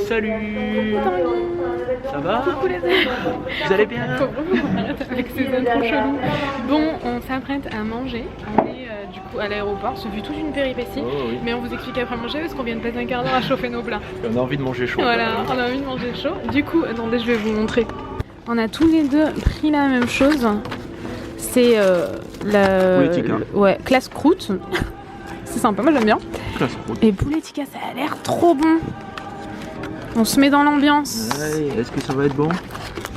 Salut. Ça va? Coucou les amis. Vous allez bien? Faut vraiment qu'on arrête avec ces intros chelous. Bon, on s'apprête à manger. On est du coup à l'aéroport. Ce fut toute une péripétie. Oh, oui. Mais on vous explique après manger parce qu'on vient de passer un quart d'heure à chauffer nos plats. On a envie de manger chaud. Voilà, on a envie de manger chaud. Du coup, attendez, je vais vous montrer. On a tous les deux pris la même chose. C'est la Poulet tikka. Ouais, classe croûte. C'est sympa, moi j'aime bien. Classe croûte. Et poulet tikka, ça a l'air trop bon. On se met dans l'ambiance. Ouais, est-ce que ça va être bon?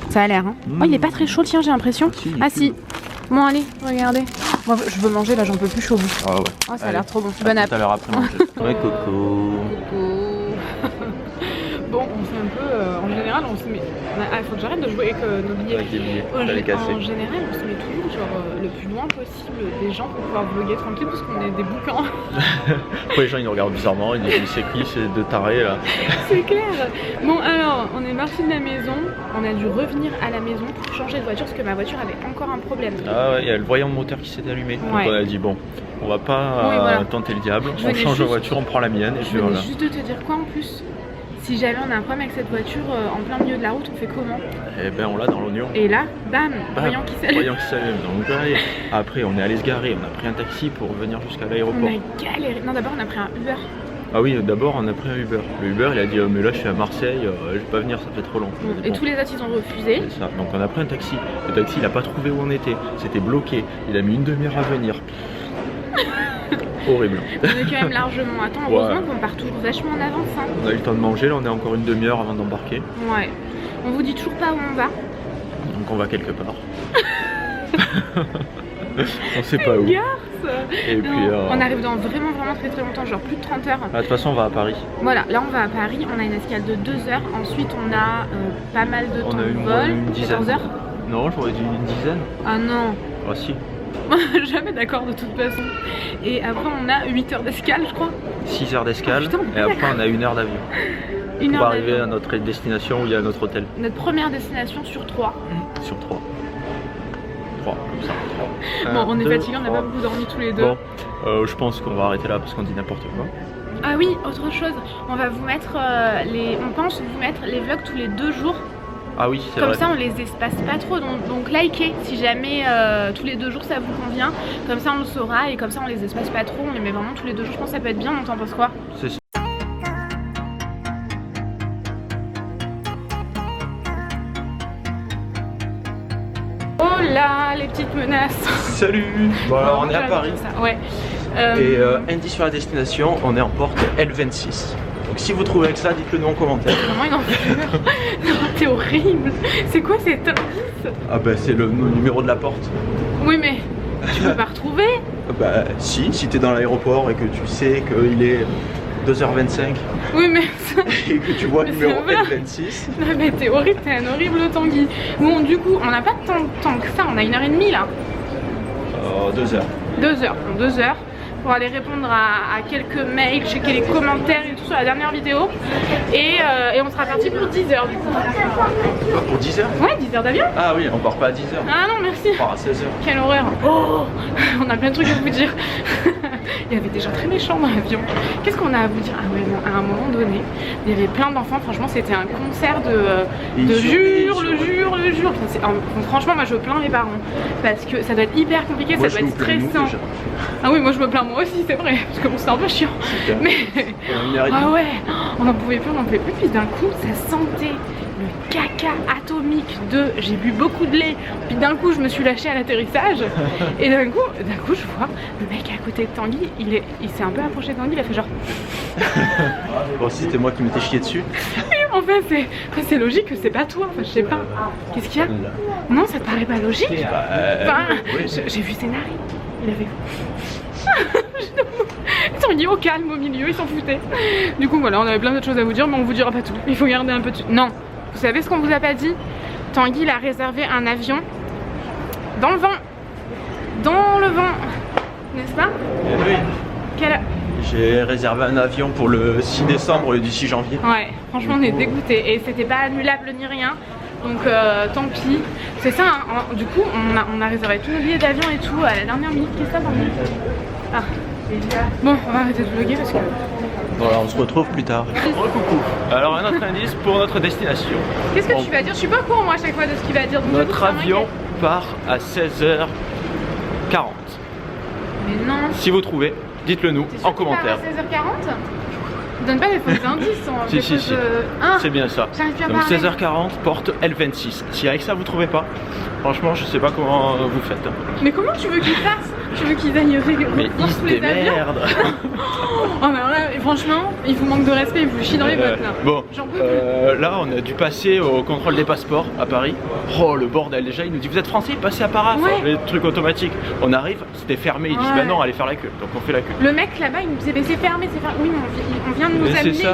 Ça a l'air, hein. Oh, il est pas très chaud, tiens, j'ai l'impression. Ah si. Bon, allez, regardez. Moi, je veux manger, là, j'en peux plus chaud. Ah ouais. Oh, ça a Allez. l'air trop bon. À Bon tout app. à l'heure après manger. Ouais, coco. Bon, on fait un peu. En général, on se met. Il faut que j'arrête de jouer avec nos billets. Avec des billets, En t'allais casser. général, on se met toujours genre, le plus loin possible des gens pour pouvoir vlogger tranquille parce qu'on est des bouquins. Après, les gens ils nous regardent bizarrement, ils disent c'est qui ces deux tarés là? C'est clair. Bon, alors, on est parti de la maison. On a dû revenir à la maison pour changer de voiture parce que ma voiture avait encore un problème. Ah ouais, il y a le voyant moteur qui s'est allumé. Ouais. Donc on a dit bon, on va pas Oui, voilà. tenter le diable, Je on venais change de juste- voiture, on prend la mienne et Je puis venais voilà. juste de te dire quoi en plus? Si jamais on a un problème avec cette voiture en plein milieu de la route, on fait comment? Et ben on l'a dans l'oignon. Et là, bam, Bam, voyant qui s'allume. voyant qui s'allume. Donc ouais, après on est allé se garer, on a pris un taxi pour venir jusqu'à On l'aéroport. a galéré. Non, d'abord on a pris un Uber. Ah oui, d'abord on a pris un Uber. Le Uber il a dit mais là je suis à Marseille, je vais pas venir, ça fait trop long. On a dit, Et bon, tous les autres ils ont refusé. c'est ça. Donc on a pris un taxi. Le taxi il a pas trouvé où on était, c'était bloqué. Il a mis une demi-heure à venir. Horrible. On est quand même largement à temps. Heureusement Ouais. qu'on part toujours vachement en avance. Hein. On a eu le temps de manger, là on est encore une demi-heure avant d'embarquer. Ouais. On vous dit toujours pas où on va. Donc on va quelque part. On sait pas où. Garce. Et puis On arrive dans vraiment très longtemps, genre plus de 30 heures. de toute façon on va à Paris. Voilà, là on va à Paris, on a une escale de 2 heures. Ensuite on a pas mal de temps On a de une vol. dizaine. 14 heures. Non, j'aurais dit une dizaine. Ah non. Ah si. Jamais d'accord de toute façon. Et après on a 8 heures d'escale je crois. 6 heures d'escale. Oh, putain, et après on a 1 heure d'avion. Une Pour heure arriver d'avion. à notre destination où il y a notre hôtel. Notre première destination sur 3. Sur 3. 3, comme ça. Bon, on est 2, fatigués, on n'a pas 3. beaucoup dormi tous les deux. Bon, je pense qu'on va arrêter là parce qu'on dit n'importe quoi. Ah oui, autre chose, on va vous mettre on pense vous mettre les vlogs tous les 2 jours. Ah oui, c'est Comme vrai. ça on les espace pas trop, donc likez si jamais tous les 2 jours ça vous convient. Comme ça on le saura et comme ça on les espace pas trop, on les met vraiment tous les 2 jours. Je pense que ça peut être bien, on t'en pense quoi? C'est ça. Oh là, les petites menaces. Salut. Voilà, on est à j'adore Paris. ça. Ouais. Et indice sur la destination, on est en porte L26. Donc si vous trouvez avec ça, dites-le nous en commentaire. Vraiment une enfer. Non, t'es horrible. C'est quoi cet indice? Ah bah c'est le numéro de la porte. Oui mais tu peux pas retrouver. Bah si t'es dans l'aéroport et que tu sais qu'il est 2h25 Oui mais ça... et que tu vois le Mais numéro c'est vrai. L26. Non mais t'es horrible, t'es un horrible Tanguy. Bon du coup on n'a pas tant que ça, on a 1h30 là. 2 heures. 2 heures, 2 heures pour aller répondre à quelques mails, checker les commentaires et tout sur la dernière vidéo. Et on sera parti pour 10 heures du coup. Pour 10 heures? Ouais, 10 heures d'avion. Ah oui, on part pas à 10 heures. Ah non merci. On part à 16 heures. Quelle horreur. Oh, on a plein de trucs à vous dire. Il y avait des gens très méchants dans l'avion. Qu'est-ce qu'on a à vous dire? Ah ouais, non, à un moment donné, il y avait plein d'enfants. Franchement, c'était un concert de jure. Franchement, moi je plains mes parents parce que ça doit être hyper compliqué, Moi, ça je doit nous être plains, nous, stressant. déjà. Ah oui, moi je me plains moi aussi, c'est vrai, parce que bon, c'est un peu chiant. Putain. Mais On a 1h30. ah ouais, on n'en pouvait plus, Puis d'un coup, ça sentait le caca atomique de j'ai bu beaucoup de lait. Puis d'un coup, je me suis lâchée à l'atterrissage. Et d'un coup, je vois le mec à côté de Tanguy, il s'est un peu approché de Tanguy, il a fait genre. Bon, si c'était moi qui m'étais chié dessus. Enfin, c'est logique que c'est pas toi. Enfin, je sais pas. Qu'est-ce qu'il y a? Non, ça te paraît pas logique? Enfin, oui. j'ai vu ses narines. Il avait. Tanguy au calme au milieu, il s'en foutait. Du coup, voilà, on avait plein d'autres choses à vous dire, mais on vous dira pas tout. Il faut garder un peu de. Non, vous savez ce qu'on vous a pas dit? Tanguy, il a réservé un avion dans le vent. Dans le vent. N'est-ce pas? Oui. Quel... J'ai réservé un avion pour le 6 décembre au lieu du 6 janvier. Ouais, franchement, on est dégoûtés. Et c'était pas annulable ni rien. Donc tant pis. C'est ça, hein. Du coup, on a réservé tous nos billets d'avion et tout à la dernière minute. Qu'est-ce que ça, Tanguy? Ah. Bon, on va arrêter de vlogger parce que Voilà, on se retrouve plus tard. Coucou. Alors un autre indice pour notre destination. Qu'est-ce que tu vas dire? Je suis pas au courant moi à chaque fois de ce qu'il va dire. Donc notre avion part à 16h40. Mais non. Si vous trouvez, dites-le nous en commentaire. À 16h40? Donne pas des faux indices. Si. C'est bien ça. Donc 16h40, porte L26. Si avec ça vous trouvez pas, franchement je sais pas comment vous faites. Mais comment tu veux qu'ils fassent? Tu veux qu'ils aillent mais ils se démerdent. Oh mais alors là, franchement, il vous manque de respect, il vous chie dans les bottes là. Bon, là on a dû passer au contrôle des passeports à Paris. Oh le bordel, déjà il nous dit vous êtes français, passez à Paraf, les trucs automatiques. On arrive, c'était fermé, ils disent bah non, allez faire la queue. Donc on fait la queue. Le mec là-bas il nous disait mais c'est fermé, c'est fermé. Oui mais on vient de nous amener ici.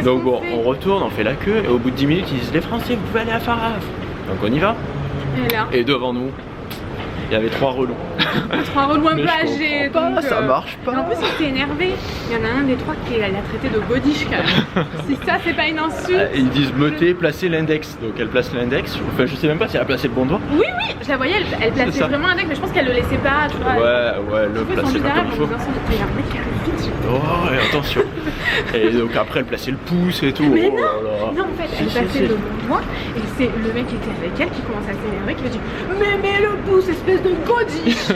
Donc bon, on retourne, on fait la queue et au bout de 10 minutes ils disent les français vous pouvez aller à Paraf. Donc on y va. Et devant nous, il y avait 3 relous. 3 relous un peu âgés. Donc, ça marche pas. En plus, il était énervé. Il y en a un des 3 qui l'a traité de bodiche quand même. Si ça, c'est pas une insulte. Ils disent meutez, placez l'index. Donc elle place l'index. Enfin, je sais même pas si elle a placé le bon doigt. Oui, je la voyais, elle plaçait vraiment l'index, mais je pense qu'elle le laissait pas. Tu vois, ouais, le plaçait pas comme il faut. Il y a un mec qui arrive vite. Oh, ouais, attention. Et donc après, elle plaçait le pouce et tout. Mais non, en fait, elle plaçait le bon doigt. Et c'est le mec qui était avec elle qui commence à s'énerver, qui lui dit mais le pouce, espèce de godiche.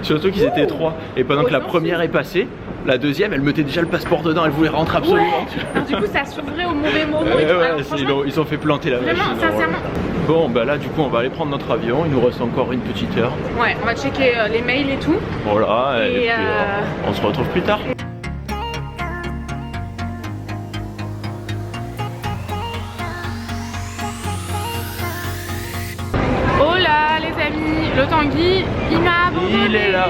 Surtout qu'ils étaient 3. Et pendant que la première est passée, la deuxième elle mettait déjà le passeport dedans, elle voulait rentrer absolument. Alors, du coup ça s'ouvrait au mauvais moment. Ils ont fait planter la machine. Vraiment, sincèrement. Bon bah là du coup on va aller prendre notre avion, il nous reste encore une petite heure. Ouais, on va checker les mails et tout. Voilà, et puis on se retrouve plus tard. Le Tanguy, il m'a abandonné. Il est là.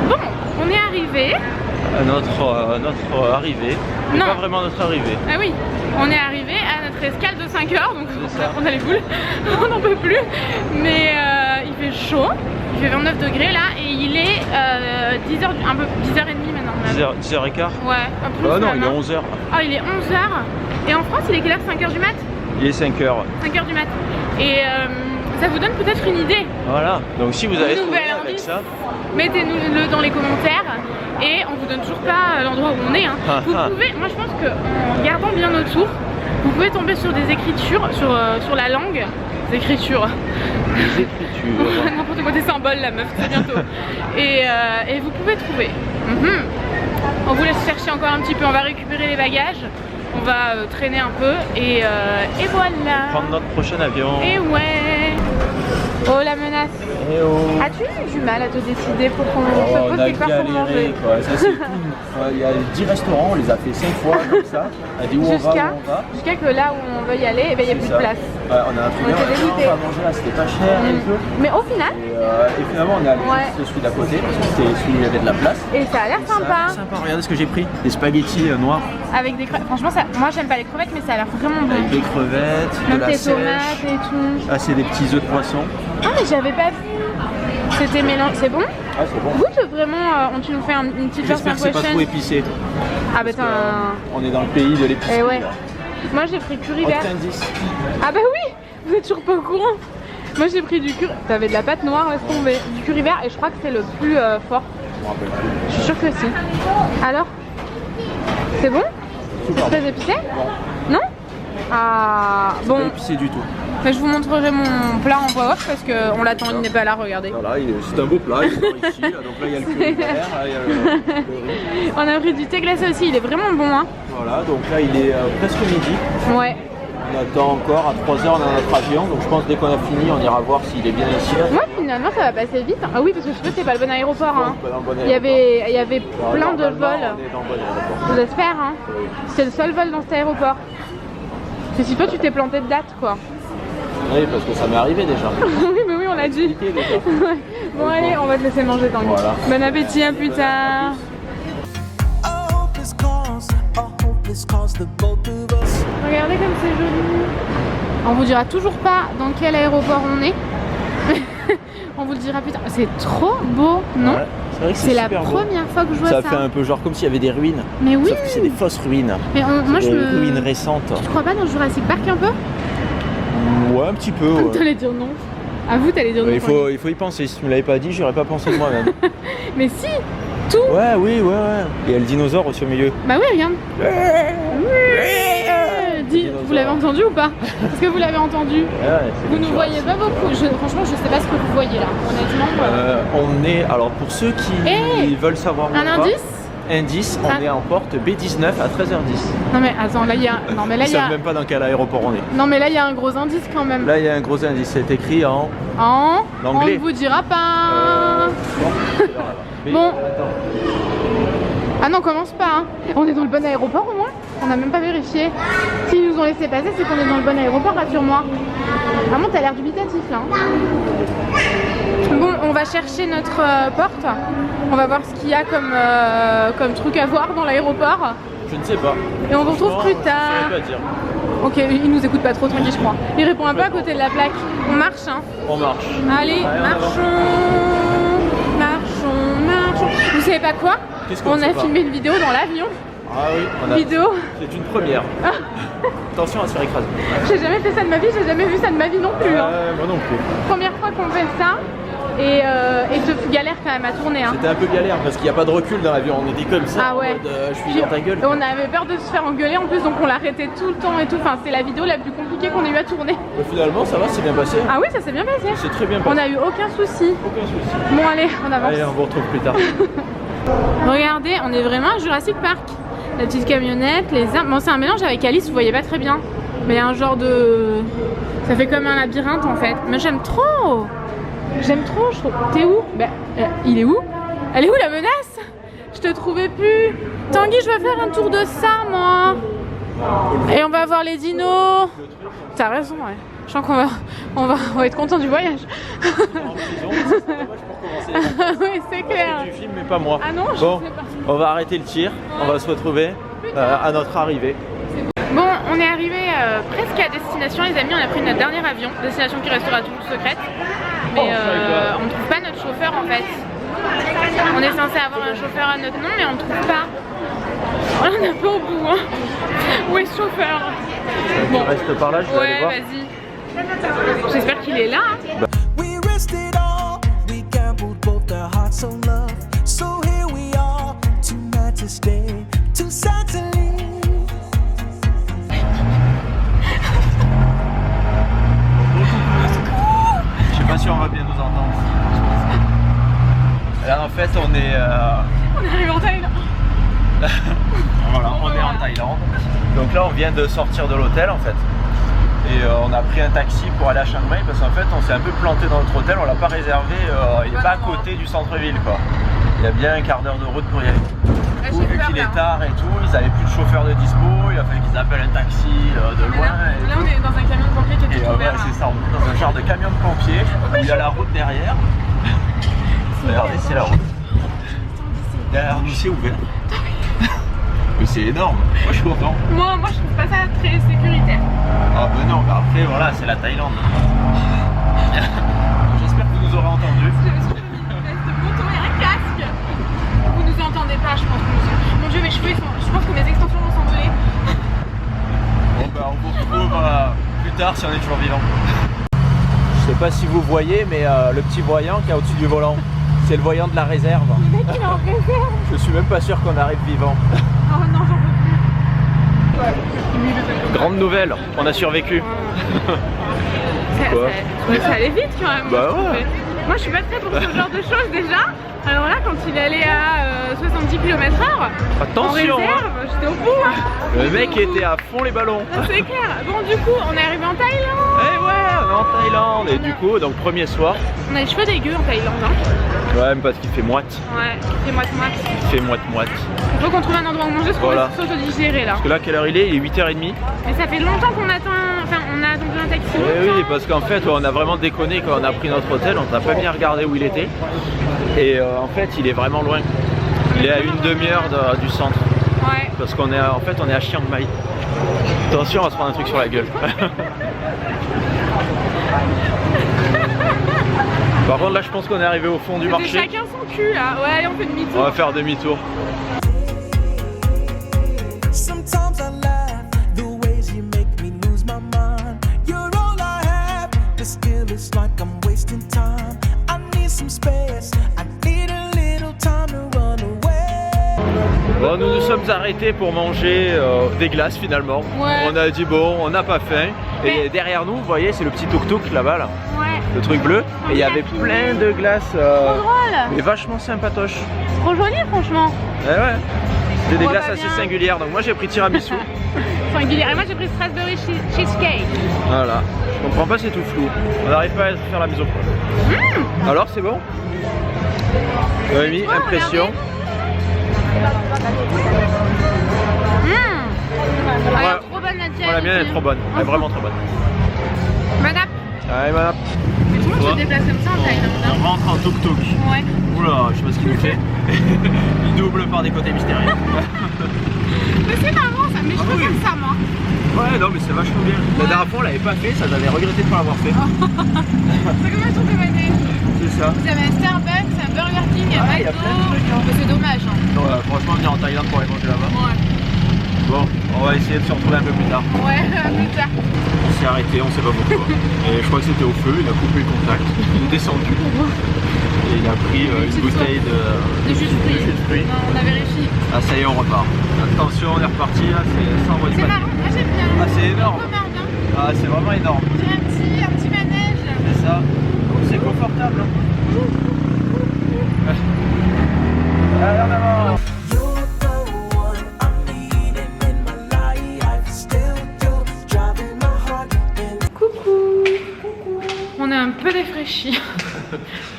Bon, on est arrivé. Notre arrivée. Non. Pas vraiment notre arrivée. Ah oui, on est arrivé à notre escale de 5 heures, donc on a les boules, on n'en peut plus. Mais il fait chaud, il fait 29 degrés là, et il est 10h30 maintenant. 10h15. Ouais, un peu plus. Oh non, il est 11h. Ah, il est 11h. Et en France, il est quelle heure? 5h du mat? Il est 5h. 5h du mat. Et ça vous donne peut-être une idée. Voilà, donc si vous avez trouvé avec ça, mettez-nous-le dans les commentaires. Et on vous donne toujours pas l'endroit où on est. Vous pouvez, moi je pense qu'en regardant bien autour, vous pouvez tomber sur des écritures, sur la langue. Des écritures. Des écritures. N'importe quoi, des symboles la meuf, c'est bientôt. Et vous pouvez trouver. On vous laisse chercher encore un petit peu, on va récupérer les bagages. On va traîner un peu et voilà. Prendre notre prochain avion. Et ouais. Oh la menace. Et oh. As-tu eu du mal à te décider pour qu'on se pose quelque part pour manger? Ça c'est tout. Il y a 10 restaurants, on les a fait 5 fois comme ça. On a dit où on va. Jusqu'à que là où on veut y aller, il n'y a plus de place. Ouais, on a un truc on va manger là, c'était pas cher et tout. Mais au final. Et finalement on a allé celui d'à côté parce que c'était celui où il y avait de la place. Et ça a l'air sympa. Sympa, regardez ce que j'ai pris. Des spaghettis noirs. Avec des crevettes. Franchement, moi j'aime pas les crevettes, mais ça a l'air vraiment bon. Avec des crevettes, même de la des sèche. tomates et tout. Ah, c'est des petits œufs de poisson. Ah, mais j'avais pas vu. C'était mélange. C'est bon? Ah, c'est bon. Goûte vraiment. Tu nous fais une petite version. J'espère que c'est pas trop épicé. Ah, bah on est dans le pays de l'épicerie. Et ouais. Moi j'ai pris curry vert. Ah, bah oui! Vous êtes toujours pas au courant? Moi j'ai pris du curry. T'avais de la pâte noire, laisse tomber. Du curry vert, et je crois que c'est le plus fort. Je suis sûre que si. Alors? C'est bon? C'est très épicé? Non? Ah, bon. Pas épicé du tout. Mais je vous montrerai mon plat en voix off parce qu'on l'attend, il n'est pas là, regardez. Voilà, c'est un beau plat, il est ici, là, donc là il y a le curry vert, là il y a le riz. On a pris du thé glacé aussi, il est vraiment bon hein. Voilà, donc là il est presque midi. Ouais. On attend encore, à 3h on a notre avion, donc je pense dès qu'on a fini on ira voir s'il est bien ici. Ouais, finalement ça va passer vite. Ah oui, parce que je sais que c'est pas le bon aéroport hein. Il y avait plein de vols. J'espère hein. C'est le seul vol dans cet aéroport. Parce que si toi tu t'es planté de date quoi. Oui, parce que ça m'est arrivé déjà. Oui, mais oui, on l'a dit. Ouais. Bon, allez, on va te laisser manger, Tanguy. Voilà. Bon appétit, à plus tard. Regardez comme c'est joli. On vous dira toujours pas dans quel aéroport on est. On vous le dira plus tard. C'est trop beau, non? Ouais, c'est la première fois que je vois ça. Ça fait un peu genre comme s'il y avait des ruines. Mais oui. Sauf que c'est des fausses ruines. Mais moi je me... ruines récentes. Tu crois pas dans Jurassic Park un peu? Ouais, un petit peu. Ouais. T'allais dire non. À vous, t'allais dire non. Il faut y penser. Si tu me l'avais pas dit, j'aurais pas pensé de moi-même. Mais si. Tout. Ouais, oui, ouais. Il y a le dinosaure aussi au milieu. Bah oui, regarde. Vous l'avez entendu ou pas? Est-ce que vous l'avez entendu? Vous ne voyez pas beaucoup. Franchement, je sais pas ce que vous voyez là. Honnêtement. On est, alors pour ceux qui veulent savoir un indice. Indice, on est en porte B19 à 13h10. Non mais attends, là il y a... Non mais là Ils savent même pas dans quel aéroport on est. Non mais là il y a un gros indice quand même. Là il y a un gros indice, c'est écrit en... anglais. On ne vous dira pas. Bon. Ah non, commence pas. Hein. On est dans le bon aéroport au moins. On n'a même pas vérifié. S'ils nous ont laissé passer, c'est qu'on est dans le bon aéroport, rassure-moi. Vraiment, t'as l'air dubitatif là. Bon, on va chercher notre porte. On va voir ce qu'il y a comme truc à voir dans l'aéroport. Je ne sais pas. Et on vous retrouve plus tard. Je ne sais pas dire. Ok, il nous écoute pas trop, tranquille, je crois. Il répond un peu à côté de la plaque. On marche, hein. On marche. Allez, marchons. Vous savez pas quoi? On a filmé une vidéo dans l'avion. Ah oui, on a... Vidéo. C'est une première. Attention à se faire écraser. J'ai jamais fait ça de ma vie, j'ai jamais vu ça de ma vie non plus. Hein. Moi non plus. Première fois qu'on fait ça. Et ce fut galère quand même à tourner. Hein. C'était un peu galère parce qu'il n'y a pas de recul dans l'avion, on était comme ça. Ah ouais. En mode, je suis dans ta gueule. On avait peur de se faire engueuler en plus, donc on l'arrêtait tout le temps et tout. Enfin, c'est la vidéo la plus compliquée qu'on ait eu à tourner. Mais finalement, ça va, c'est bien passé. Ah oui, ça s'est bien passé. C'est très bien passé. On a eu aucun souci. Aucun souci. Bon, allez, on avance. Allez, on vous retrouve plus tard. Regardez, on est vraiment à Jurassic Park. La petite camionnette, les arbres. Bon, c'est un mélange avec Alice, vous voyez pas très bien. Mais il y a un genre de... Ça fait comme un labyrinthe en fait. Mais j'aime trop. J'aime trop, je trouve. T'es où? Bah, il est où? Elle est où la menace? Je te trouvais plus. Tanguy, je veux faire un tour de ça, moi. Et on va voir les dinos. T'as raison, ouais. Je sens qu'on va être content du voyage. Oui, c'est clair. Du film, mais pas moi. Ah non, je bon, sais pas. On va arrêter le tir. On va se retrouver à notre arrivée. Bon, on est arrivé presque à destination, les amis. On a pris notre dernier avion, destination qui restera toujours secrète. Mais on ne trouve pas notre chauffeur en fait. On est censé avoir un chauffeur à notre nom, mais on ne trouve pas. On est un peu au bout. Hein. Où est ce chauffeur? Bon. Reste par là, je vais aller voir. Ouais, vas-y. J'espère qu'il est là. Hein. Je sais pas si on va bien nous entendre. Là en fait on est arrivé en Thaïlande. Voilà, on est en Thaïlande. Donc là on vient de sortir de l'hôtel en fait. Et on a pris un taxi pour aller à Chiang Mai parce qu'en fait on s'est un peu planté dans notre hôtel, on l'a pas réservé, il n'est pas à côté du centre-ville quoi. Il y a bien un quart d'heure de route pour y aller. Là, vu qu'il est tard et tout, ils n'avaient plus de chauffeur de dispo, il a fallu qu'ils appellent un taxi de loin. Là on est dans un camion de pompier qui est tout ouvert. C'est ça, on est dans un genre de camion de pompier, il y a la route derrière. Regardez, c'est la route. Derrière nous c'est ouvert. Mais c'est énorme, moi je suis content. Moi je trouve pas ça très sécuritaire. Ah ben non, bah après voilà, c'est la Thaïlande. J'espère que vous nous aurez entendu. J'ai mis de moto et un casque. Vous nous entendez pas, je pense. Mon dieu, mes cheveux, je pense que mes extensions vont s'envoler. Bon bah on vous retrouve plus tard si on est toujours vivant. Je sais pas si vous voyez, mais le petit voyant qui est au-dessus du volant, c'est le voyant de la réserve. Le mec il est en réserve. Je suis même pas sûr qu'on arrive vivant. Oh non, j'en peux plus. Grande nouvelle, on a survécu. Ça allait vite quand même. Bah ouais. Moi je suis pas très pour ce genre de choses déjà. Alors là quand il allait à 70 km/h, attention, en réserve, j'étais au bout. Hein. Le mec était à fond les ballons. Ah, c'est clair. Bon du coup on est arrivé en Thaïlande. Eh ouais, on est en Thaïlande. Et du coup, donc premier soir. On a les cheveux dégueux en Thaïlande. Hein. Ouais, mais parce qu'il fait moite. Ouais, il fait moite-moite. Il fait moite-moite. Il faut qu'on trouve un endroit où manger, parce qu'on va s'auto-digérer là. Parce que là, quelle heure il est? Il est 8h30. Mais ça fait longtemps qu'on attend, enfin on a attendu un taxi. Eh oui, parce qu'en fait, on a vraiment déconné quand on a pris notre hôtel, on n'a pas bien regardé où il était. Et en fait, il est vraiment loin. Il est à une demi-heure du centre. Ouais. Parce qu'on est, en fait, on est à Chiang Mai. Attention, on va se prendre un truc sur la gueule. Par contre, là, je pense qu'on est arrivé au fond du marché. Chacun son cul là. Ouais, allez, on fait demi-tour. On va faire demi-tour. Some space, I need a little time to run away. nous arrêter pour manger des glaces finalement. Ouais. On a dit bon, on n'a pas faim. Et derrière nous, vous voyez, c'est le petit tuk-tuk là-bas, là. Ouais. Le truc bleu. Et il y avait plein de glaces. Trop drôle. Mais vachement sympatoches. Trop joli franchement. Ouais, ouais. C'était des On glaces va assez bien. singulières. Donc moi j'ai pris tiramisu. Singulière. Et moi j'ai pris strawberry cheesecake. Voilà. Je comprends pas, c'est tout flou. On n'arrive pas à faire la mise au point. Alors, c'est bon? Noémie, impression. Elle est trop bonne la tienne. La mienne elle est trop bonne. Elle est vraiment trop bonne. Madame. Allez, madame. Mais tout le monde se déplace comme ça en Thaïlande. On rentre en tuk-tuk. Ouais. Oula, je sais pas ce qu'il nous fait. Il double par des côtés mystérieux. Mais c'est marrant ça, mais je peux faire ça moi. Ouais, non, mais c'est vachement bien. La dernière fois, on l'avait pas fait, ça j'avais regretté de pas l'avoir fait. C'est comme un tour de manée. C'est ça. Vous avez un Starbucks, un Burger King, un Ah, y a McDo. plein de trucs, hein. Mais c'est dommage. Hein. Non, franchement, venir en Thaïlande pour aller manger là-bas. Ouais. Bon, on va essayer de se retrouver un peu plus tard. Ouais, plus tard. On s'est arrêté, on sait pas pourquoi. Et je crois que c'était au feu, il a coupé le contact. Il est descendu. Et il a pris une bouteille de jus de fruits. fruits. Non, on a vérifié. Ah, ça y est, on repart. Attention, on est reparti, là, ça envoie du C'est pâté. marrant, moi j'aime bien. Ah, c'est énorme. Trop marrant, hein. Ah, c'est vraiment énorme. On dirait un petit manège. C'est ça. C'est confortable. Hein. Allez, en avant. Coucou. On est un peu défraîchis.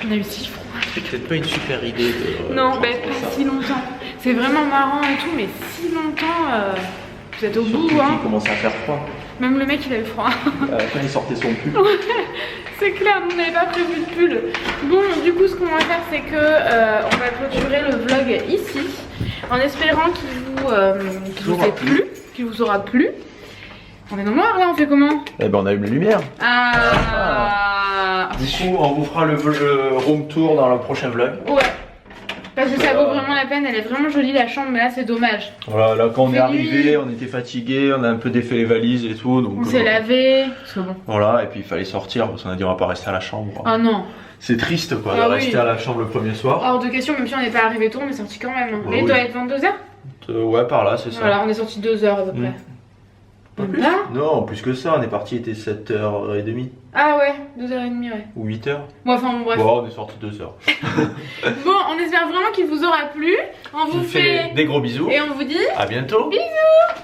On a eu si froid. C'est peut-être pas une super idée de... Non, bah, pas si longtemps. C'est vraiment marrant et tout, mais si longtemps, vous êtes au bout, hein. Il commence à faire froid. Même le mec, il a eu froid. Quand il sortait son pull. C'est clair, on n'avait pas prévu de pull. Bon, du coup, ce qu'on va faire, c'est que on va clôturer le vlog ici, en espérant qu'il vous ait plu, qu'il vous aura plu. On est dans le noir là, on fait comment? Eh ben, on allume les lumières. Ah. Du coup, on vous fera le room tour dans le prochain vlog. Ouais. Parce que ça vaut vraiment la peine, elle est vraiment jolie la chambre, mais là c'est dommage. Voilà, là quand on est C'est arrivé, nuit. on était fatigué, on a un peu défait les valises et tout. Donc, On s'est lavé, c'est bon. Voilà, et puis il fallait sortir parce qu'on a dit on va pas rester à la chambre. Oh non. C'est triste quoi, Ah de oui. rester à la chambre le premier soir. Hors de question, même si on n'est pas arrivé tôt, on est sorti quand même. Bah Et oui. doit être 22h? Ouais, par là, c'est ça. Voilà, on est sorti 2 heures à peu près. Même pas? Non, plus que ça, on est parti, il était 7h30 Ah ouais, 2h30, ouais. ou 8h. Bon, enfin bon, bref. Bon, on est sorti 2h. Bon, on espère vraiment qu'il vous aura plu. On vous fait des gros bisous et on vous dit à bientôt. bisous.